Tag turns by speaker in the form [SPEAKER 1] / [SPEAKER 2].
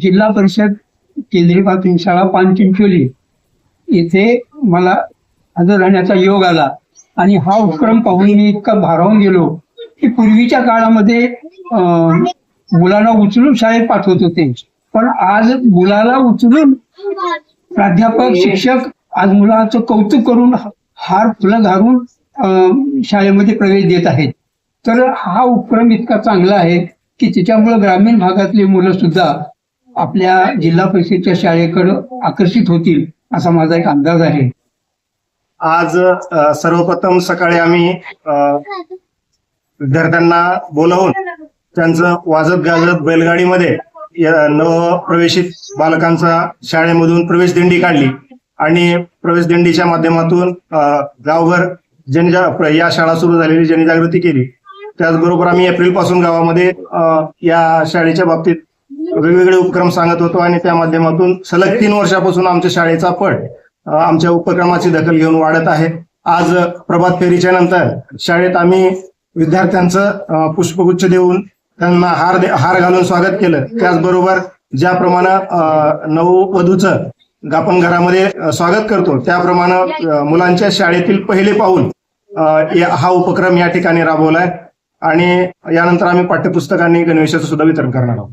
[SPEAKER 1] जिल्हा परिषद केंद्रीय प्राथमिक शाळा पानचिंचोली येथे मला हजर राहण्याचा योग आला आणि हा उपक्रम पाहून मी इतका भारावून गेलो की पूर्वीच्या काळामध्ये मुलांना उचलून शाळेत पाठवत होते, पण आज मुलाला उचलून प्राध्यापक शिक्षक आज मुलाचं कौतुक करून हार फुलं घालून शाळेमध्ये प्रवेश देत आहेत. तर हा उपक्रम इतका चांगला आहे की त्याच्यामुळे ग्रामीण भागातली मुलं सुद्धा आपल्या जिल्हा परिषदेच्या शाळेकडे आकर्षित होतील असा माझा एक अंदाज आहे.
[SPEAKER 2] आज सर्वप्रथम सकाळी आम्ही विद्यार्थ्यांना बोलावून त्यांचं वाजत गाजत बैलगाडीमध्ये नवप्रवेशित बालकांचा शाळेमधून प्रवेश दिंडी काढली आणि प्रवेश दिंडीच्या माध्यमातून गावभर या शाळा सुरू झालेली जनजागृती केली. त्याचबरोबर आम्ही एप्रिल पासून गावामध्ये या शाळेच्या बाबतीत वेगवेगळे उपक्रम सांगत होतो आणि त्या माध्यमातून सलग 3 वर्षापासून आमच्या शाळेचा पट आमच्या उपक्रमाची दखल घेऊन वाढत आहे. आज प्रभात फेरीच्या नंतर शाळेत आम्ही विद्यार्थ्यांचं पुष्पगुच्छ देऊन त्यांना हार घालून स्वागत केलं. त्याचबरोबर ज्याप्रमाणे नववधूचं आपण घरामध्ये स्वागत करतो त्याप्रमाणे मुलांच्या शाळेतील पहिले पाऊल हा उपक्रम या ठिकाणी राबवलाय आणि यानंतर आम्ही पाठ्यपुस्तकांनी गणवेशाचं सुद्धा वितरण करणार आहोत.